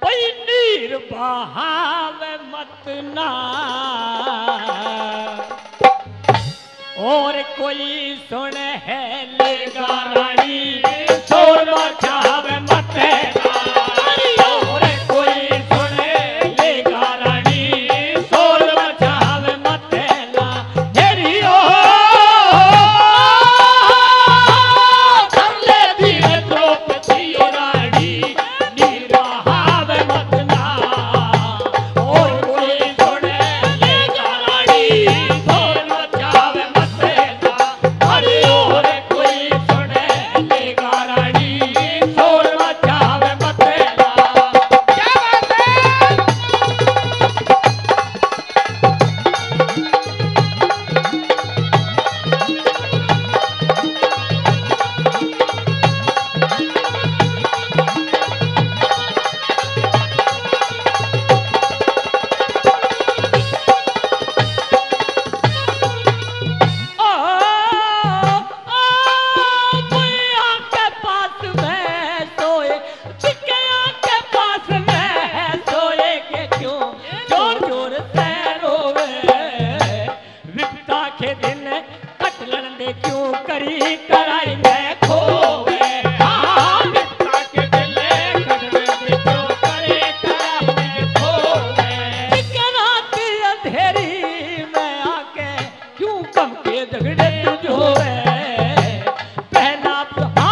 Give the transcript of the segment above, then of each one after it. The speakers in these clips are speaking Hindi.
भाई नीर बहावे मत ना और कोई सुन है लेगा रानी शोर मचावे मत ना और कोई सुन लेगा रानी शोर मचावे मत ना हेरी ओ कर ले धीरे द्रौपदी रानी नीर बहावे मत ना और कोई सुन लेगा रानी शोर मचावे मत ना अरे और कोई सुन लेगा रानी शोर मचावे मत ना क्या बात है बुढ़िया के पास में सोए चिकिया के पास में सोए के क्यों जोर जोर से रोवे विपदा के दिन कटलन दे क्यों करी कराई में खोवे विपदा के दिन कटलन दे क्यों करी कराई में खोवे चिकना की अंधेरी में आके क्यों कम के झगड़े तुझोवे पहला बुआ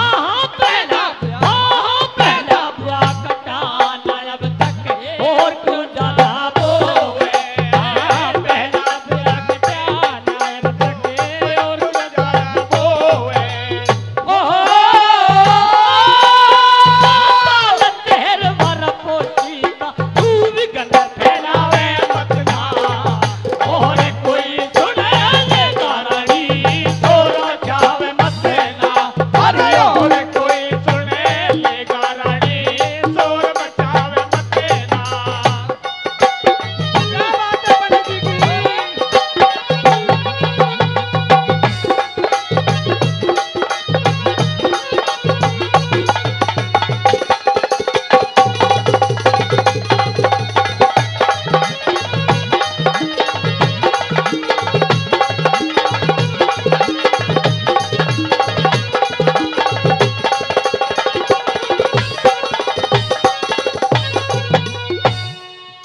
कटाना अब तक और क्यों ज्यादा बोवे पहला बुआ कटाना अब तक और क्यों ज्यादा बोवे तेर वर पोची का तू भी गंद फैलावे मत ना और कोई सुने लेगा रानी शोर मचावे मत ना अरे और कोई सुने लेगा रानी शोर मचावे मत ना क्या बात है पंडित जी की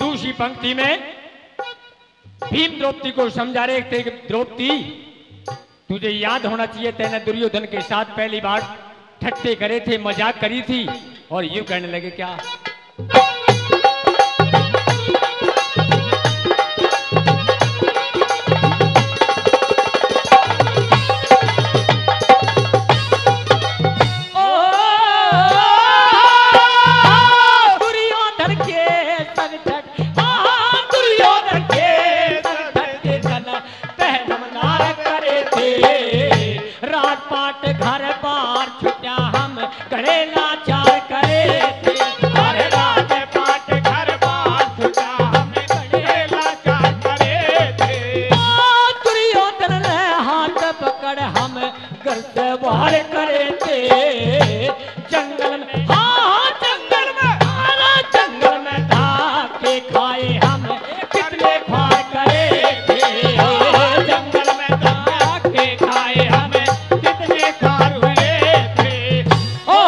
दूसरी पंक्ति में भीम द्रौपदी को समझा रहे थे कि द्रौपदी तुझे याद होना चाहिए तेने दुर्योधन के साथ पहली बार ठट्टे करे थे मजाक करी थी और यूं कहने लगे क्या दुर्योधन के पहल मनार करे थे राजपाट घर बार छुट्या हम गड़े लाचार करे थे अरे राजपाट घर बार छुट्या हम गड़े लाचार करे थे दुर्योधन ने हाथ पकड़ हम घर से बाहर करे थे जंगल में जंगल में धाके खाए हम कितने फार करे थे जंगल में धाके खाए हम कितने फार हुए थे ओ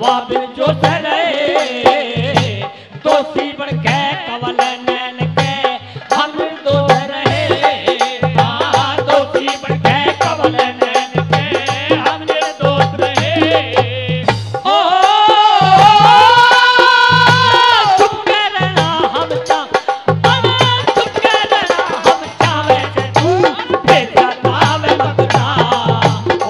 वाह बिन जो रहे दोषी बन के कवल नैन के हम दोष रहे दोषी बन के कवल नैन के हम दोष रहे ओ चुप के रहना हम चुप के रहना हम चावे से तू बेटा नावे मगना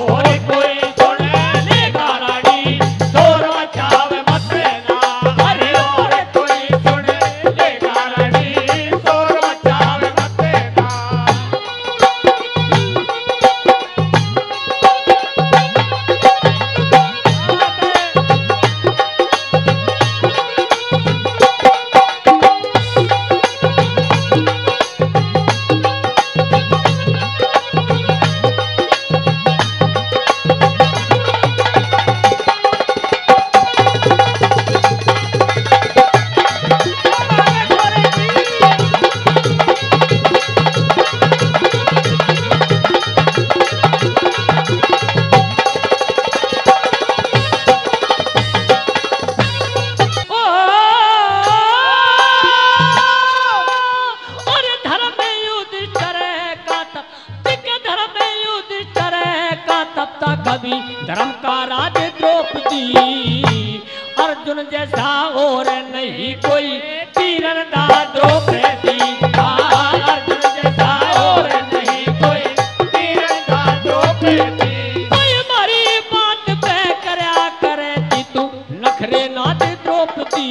और कोई सुन लेगा रानी दोनों चावे मत ना अरे और कोई सुन लेगा रानी दोनों चावे मत ना कभी धर्म का राज द्रौपदी अर्जुन जैसा और नहीं कोई तीरंदा द्रौपदी अर्जुन जैसा और नहीं कोई तीरंदा द्रौपदी कोई हमारी बात पे करया करे तू नखरे नाच द्रौपदी